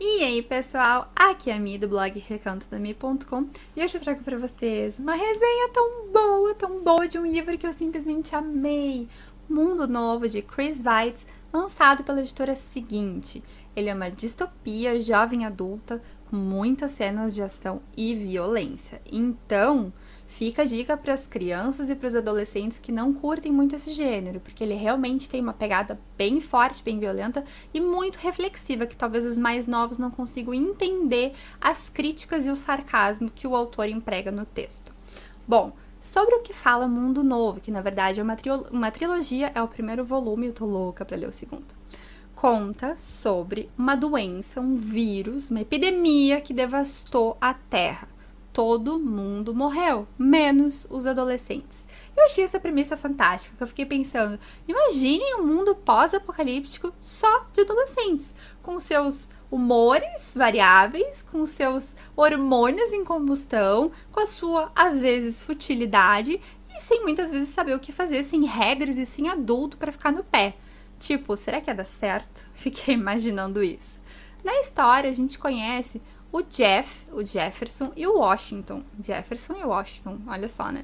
E aí, pessoal, aqui é a Mi do blog recantodami.com e hoje eu trago pra vocês uma resenha tão boa de um livro que eu simplesmente amei. Mundo Novo, de Chris Weitz, lançado pela editora Seguinte. Ele é uma distopia jovem adulta com muitas cenas de ação e violência. Então, fica a dica para as crianças e para os adolescentes que não curtem muito esse gênero, porque ele realmente tem uma pegada bem forte, bem violenta e muito reflexiva, que talvez os mais novos não consigam entender as críticas e o sarcasmo que o autor emprega no texto. Bom, sobre o que fala Mundo Novo, que na verdade é uma trilogia, é o primeiro volume, eu tô louca pra ler o segundo. Conta sobre uma doença, um vírus, uma epidemia que devastou a Terra. Todo mundo morreu, menos os adolescentes. Eu achei essa premissa fantástica, que eu fiquei pensando, imaginem um mundo pós-apocalíptico só de adolescentes, com seus humores variáveis, com seus hormônios em combustão, com a sua, às vezes, futilidade e sem muitas vezes saber o que fazer, sem regras e sem adulto para ficar no pé. Tipo, será que ia dar certo? Fiquei imaginando isso. Na história, a gente conhece o Jeff, o Jefferson e o Washington. Jefferson e Washington, olha só, né?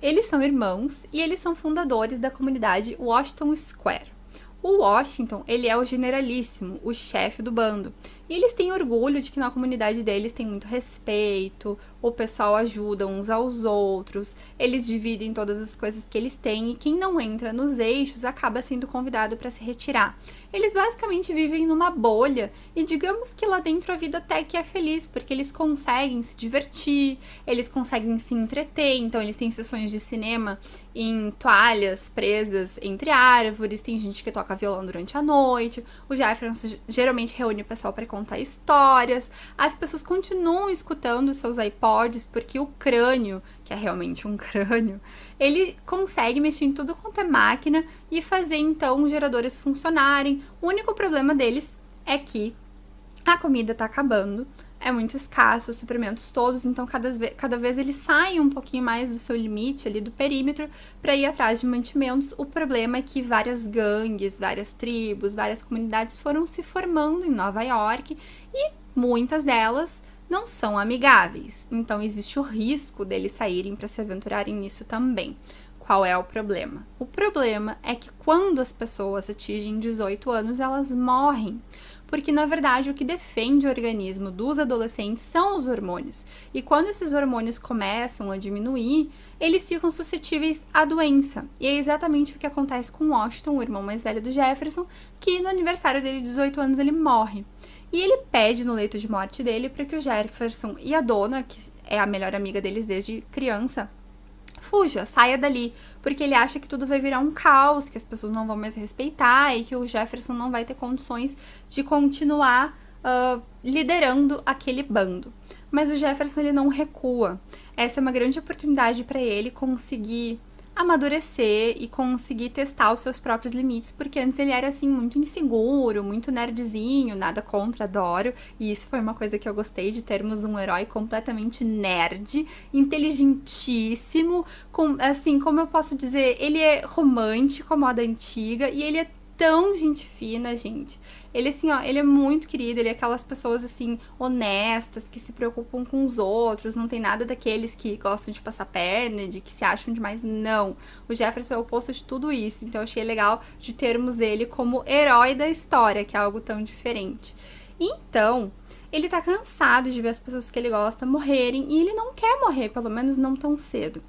Eles são irmãos e eles são fundadores da comunidade Washington Square. O Washington, ele é o generalíssimo, o chefe do bando. E eles têm orgulho de que na comunidade deles tem muito respeito, o pessoal ajuda uns aos outros, eles dividem todas as coisas que eles têm e quem não entra nos eixos acaba sendo convidado para se retirar. Eles basicamente vivem numa bolha e digamos que lá dentro a vida até que é feliz, porque eles conseguem se divertir, eles conseguem se entreter, então eles têm sessões de cinema em toalhas presas entre árvores, tem gente que toca violão durante a noite, o Jefferson geralmente reúne o pessoal para contar histórias, as pessoas continuam escutando seus iPods porque o crânio, que é realmente um crânio, ele consegue mexer em tudo quanto é máquina e fazer então os geradores funcionarem. O único problema deles é que a comida tá acabando, é muito escasso, os suprimentos todos, então cada vez eles saem um pouquinho mais do seu limite ali do perímetro para ir atrás de mantimentos. O problema é que várias gangues, várias tribos, várias comunidades foram se formando em Nova York e muitas delas não são amigáveis. Então existe o risco deles saírem para se aventurarem nisso também. Qual é o problema? O problema é que quando as pessoas atingem 18 anos, elas morrem. Porque, na verdade, o que defende o organismo dos adolescentes são os hormônios. E quando esses hormônios começam a diminuir, eles ficam suscetíveis à doença. E é exatamente o que acontece com Washington, o irmão mais velho do Jefferson, que no aniversário dele de 18 anos ele morre. E ele pede no leito de morte dele para que o Jefferson e a dona, que é a melhor amiga deles desde criança, fuja, saia dali, porque ele acha que tudo vai virar um caos, que as pessoas não vão mais respeitar e que o Jefferson não vai ter condições de continuar liderando aquele bando. Mas o Jefferson ele não recua. Essa é uma grande oportunidade para ele conseguir amadurecer e conseguir testar os seus próprios limites, porque antes ele era assim muito inseguro, muito nerdzinho, nada contra, adoro, e isso foi uma coisa que eu gostei de termos um herói completamente nerd, inteligentíssimo, assim, como eu posso dizer, ele é romântico, a moda antiga, e ele é tão gente fina, gente. Ele, assim, ó, ele é muito querido, ele é aquelas pessoas, assim, honestas, que se preocupam com os outros, não tem nada daqueles que gostam de passar perna, de que se acham demais, não. O Jefferson é o oposto de tudo isso, então eu achei legal de termos ele como herói da história, que é algo tão diferente. Então, ele tá cansado de ver as pessoas que ele gosta morrerem, e ele não quer morrer, pelo menos não tão cedo.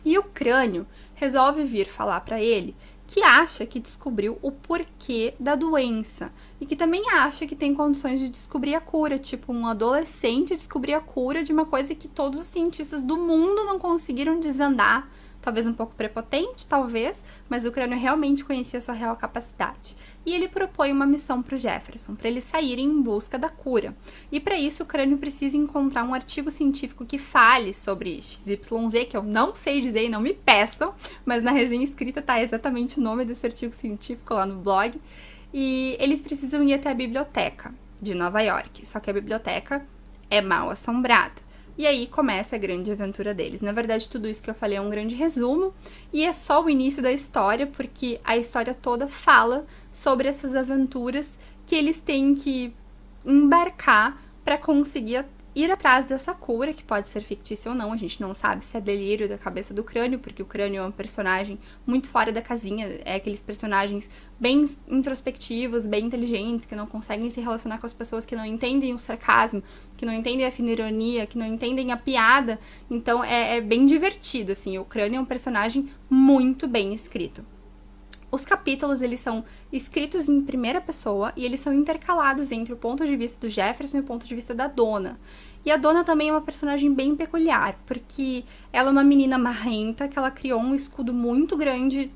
E o crânio resolve vir falar pra ele que acha que descobriu o porquê da doença e que também acha que tem condições de descobrir a cura, tipo um adolescente descobrir a cura de uma coisa que todos os cientistas do mundo não conseguiram desvendar, talvez um pouco prepotente, talvez, mas o crânio realmente conhecia sua real capacidade. E ele propõe uma missão para o Jefferson, para eles saírem em busca da cura. E para isso o crânio precisa encontrar um artigo científico que fale sobre XYZ, que eu não sei dizer e não me peçam, mas na resenha escrita tá exatamente o nome desse artigo científico lá no blog. E eles precisam ir até a biblioteca de Nova York, só que a biblioteca é mal assombrada. E aí começa a grande aventura deles. Na verdade, tudo isso que eu falei é um grande resumo e é só o início da história, porque a história toda fala sobre essas aventuras que eles têm que embarcar para conseguir ir atrás dessa cura, que pode ser fictícia ou não, a gente não sabe se é delírio da cabeça do Crânio, porque o Crânio é um personagem muito fora da casinha, é aqueles personagens bem introspectivos, bem inteligentes, que não conseguem se relacionar com as pessoas, que não entendem o sarcasmo, que não entendem a fina ironia, que não entendem a piada, então é bem divertido, assim, o Crânio é um personagem muito bem escrito. Os capítulos, eles são escritos em primeira pessoa e eles são intercalados entre o ponto de vista do Jefferson e o ponto de vista da Dona. E a Dona também é uma personagem bem peculiar, porque ela é uma menina marrenta, que ela criou um escudo muito grande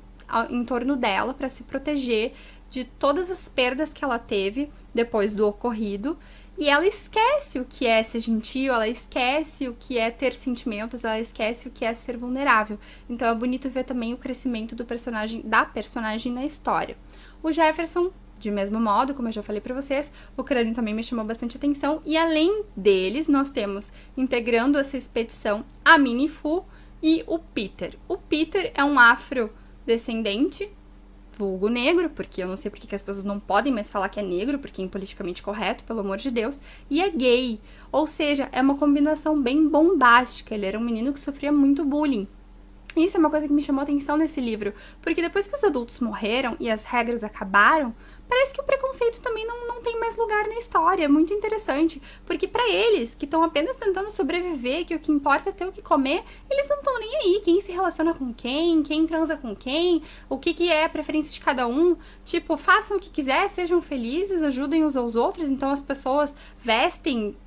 em torno dela para se proteger de todas as perdas que ela teve depois do ocorrido. E ela esquece o que é ser gentil, ela esquece o que é ter sentimentos, ela esquece o que é ser vulnerável. Então é bonito ver também o crescimento da personagem na história. O Jefferson, de mesmo modo, como eu já falei pra vocês, o Crânio também me chamou bastante atenção. E além deles, nós temos, integrando essa expedição, a Minnie Fu e o Peter. O Peter é um afrodescendente, vulgo negro, porque eu não sei porque que as pessoas não podem mais falar que é negro, porque é impoliticamente correto, pelo amor de Deus, e é gay, ou seja, é uma combinação bem bombástica, ele era um menino que sofria muito bullying. Isso é uma coisa que me chamou atenção nesse livro, porque depois que os adultos morreram e as regras acabaram, parece que o preconceito também não tem mais lugar na história. É muito interessante, porque pra eles, que estão apenas tentando sobreviver, que o que importa é ter o que comer, eles não estão nem aí. Quem se relaciona com quem transa com quem, o que é a preferência de cada um. Tipo, façam o que quiser, sejam felizes, ajudem uns aos outros. Então as pessoas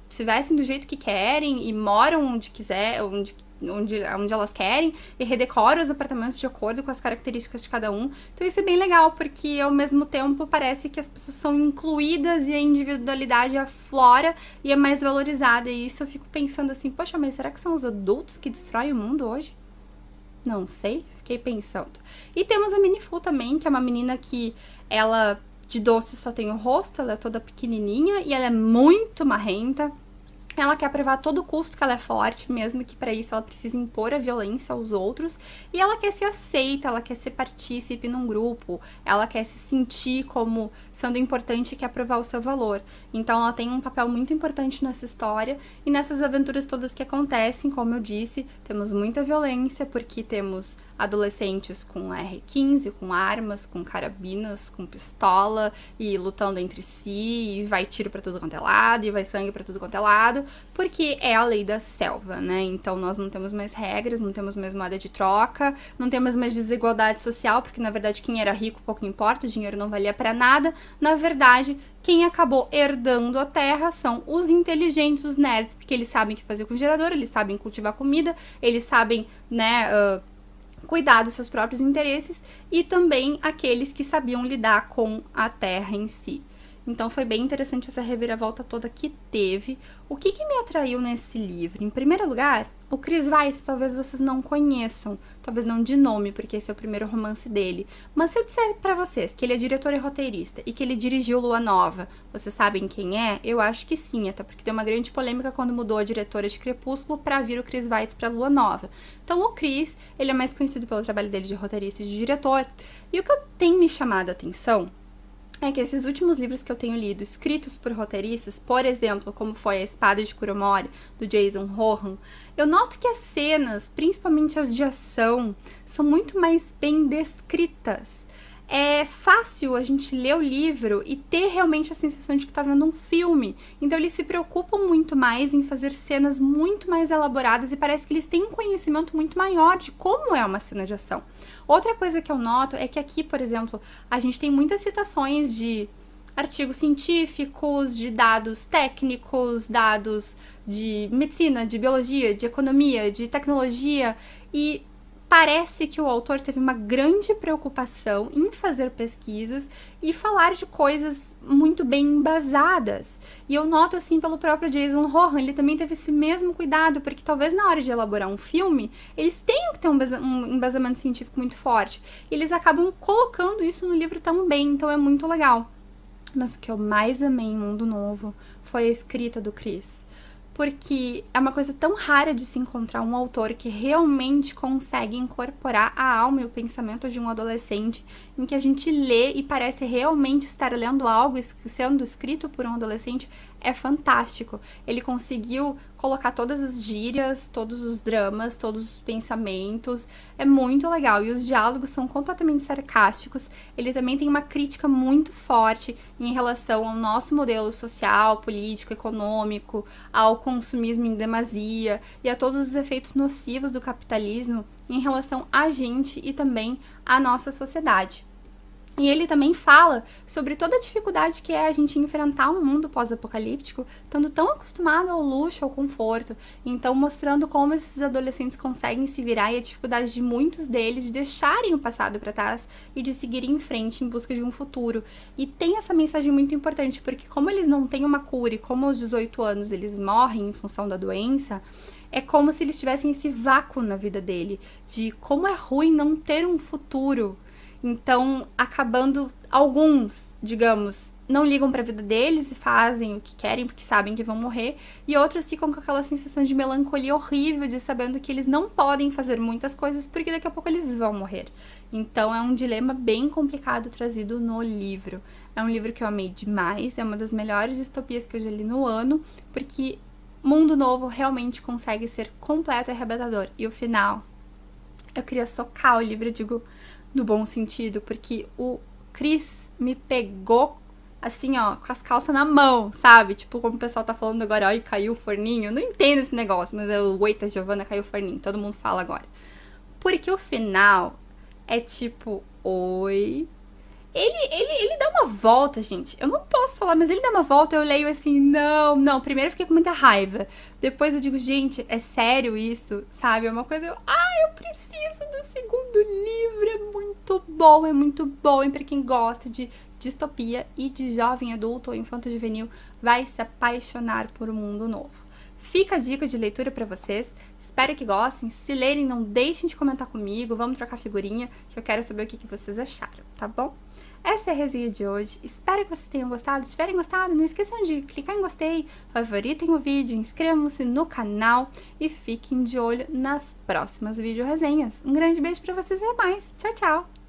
se vestem do jeito que querem e moram onde quiser, onde elas querem, e redecoram os apartamentos de acordo com as características de cada um. Então isso é bem legal, porque ao mesmo tempo parece que as pessoas são incluídas e a individualidade aflora e é mais valorizada. E isso eu fico pensando assim, poxa, mas será que são os adultos que destroem o mundo hoje? Não sei, fiquei pensando. E temos a Minnie Fu também, que é uma menina que ela de doce só tem o rosto, ela é toda pequenininha e ela é muito marrenta. Ela quer provar a todo custo que ela é forte, mesmo que para isso ela precise impor a violência aos outros. E ela quer ser aceita, ela quer ser partícipe num grupo, ela quer se sentir como sendo importante e quer provar o seu valor. Então ela tem um papel muito importante nessa história. E nessas aventuras todas que acontecem, como eu disse, temos muita violência, porque temos adolescentes com R15, com armas, com carabinas, com pistola, e lutando entre si, e vai tiro pra tudo quanto é lado, e vai sangue pra tudo quanto é lado, porque é a lei da selva, né? Então nós não temos mais regras, não temos mais moeda de troca, não temos mais desigualdade social, porque na verdade quem era rico pouco importa, o dinheiro não valia pra nada. Na verdade, quem acabou herdando a terra são os inteligentes, os nerds, porque eles sabem o que fazer com o gerador, eles sabem cultivar comida, eles sabem, né, cuidar dos seus próprios interesses, e também aqueles que sabiam lidar com a terra em si. Então foi bem interessante essa reviravolta toda que teve. O que me atraiu nesse livro? Em primeiro lugar, o Chris Weitz, talvez vocês não conheçam, talvez não de nome, porque esse é o primeiro romance dele. Mas se eu disser pra vocês que ele é diretor e roteirista e que ele dirigiu Lua Nova, vocês sabem quem é? Eu acho que sim, até porque deu uma grande polêmica quando mudou a diretora de Crepúsculo pra vir o Chris Weitz pra Lua Nova. Então o Chris, ele é mais conhecido pelo trabalho dele de roteirista e de diretor. E o que tem me chamado a atenção é que esses últimos livros que eu tenho lido, escritos por roteiristas, por exemplo, como foi A Espada de Kuromori, do Jason Rohan, eu noto que as cenas, principalmente as de ação, são muito mais bem descritas. É fácil a gente ler o livro e ter realmente a sensação de que tá vendo um filme. Então eles se preocupam muito mais em fazer cenas muito mais elaboradas e parece que eles têm um conhecimento muito maior de como é uma cena de ação. Outra coisa que eu noto é que aqui, por exemplo, a gente tem muitas citações de artigos científicos, de dados técnicos, dados de medicina, de biologia, de economia, de tecnologia, e parece que o autor teve uma grande preocupação em fazer pesquisas e falar de coisas muito bem embasadas. E eu noto assim pelo próprio Jason Rohan, ele também teve esse mesmo cuidado, porque talvez na hora de elaborar um filme, eles tenham que ter um embasamento científico muito forte. E eles acabam colocando isso no livro também, então é muito legal. Mas o que eu mais amei em Mundo Novo foi a escrita do Chris. porque é uma coisa tão rara de se encontrar um autor que realmente consegue incorporar a alma e o pensamento de um adolescente, em que a gente lê e parece realmente estar lendo algo sendo escrito por um adolescente. É fantástico. Ele conseguiu colocar todas as gírias, todos os dramas, todos os pensamentos. É muito legal. E os diálogos são completamente sarcásticos. Ele também tem uma crítica muito forte em relação ao nosso modelo social, político, econômico, ao consumismo em demasia e a todos os efeitos nocivos do capitalismo em relação a gente e também à nossa sociedade. E ele também fala sobre toda a dificuldade que é a gente enfrentar um mundo pós-apocalíptico, estando tão acostumado ao luxo, ao conforto. Então, mostrando como esses adolescentes conseguem se virar e a dificuldade de muitos deles de deixarem o passado para trás e de seguirem em frente em busca de um futuro. E tem essa mensagem muito importante, porque como eles não têm uma cura e como aos 18 anos eles morrem em função da doença, é como se eles tivessem esse vácuo na vida dele, de como é ruim não ter um futuro. Então, acabando, alguns, digamos, não ligam pra vida deles e fazem o que querem porque sabem que vão morrer, e outros ficam com aquela sensação de melancolia horrível de sabendo que eles não podem fazer muitas coisas porque daqui a pouco eles vão morrer. Então, é um dilema bem complicado trazido no livro. É um livro que eu amei demais, é uma das melhores distopias que eu já li no ano, porque Mundo Novo realmente consegue ser completo e arrebatador. E o final, eu queria socar o livro, eu digo no bom sentido, porque o Chris me pegou assim, ó, com as calças na mão, sabe? Tipo, como o pessoal tá falando agora, ai, caiu o forninho. Eu não entendo esse negócio, mas é o Eita, Giovanna, caiu o forninho. Todo mundo fala agora. Porque o final é tipo, oi. Ele dá uma volta, gente. Eu não posso falar, mas ele dá uma volta. Eu leio assim, não. Primeiro eu fiquei com muita raiva. Depois eu digo, gente, é sério isso? Sabe? É uma coisa. Eu preciso do segundo livro. É muito bom. E pra quem gosta de distopia e de jovem adulto ou infanto juvenil, vai se apaixonar por um mundo novo. Fica a dica de leitura pra vocês. Espero que gostem. Se lerem, não deixem de comentar comigo. Vamos trocar figurinha, que eu quero saber o que vocês acharam, tá bom? Essa é a resenha de hoje. Espero que vocês tenham gostado. Se tiverem gostado, não esqueçam de clicar em gostei, favoritem o vídeo, inscrevam-se no canal e fiquem de olho nas próximas vídeo resenhas. Um grande beijo pra vocês e até mais. Tchau, tchau!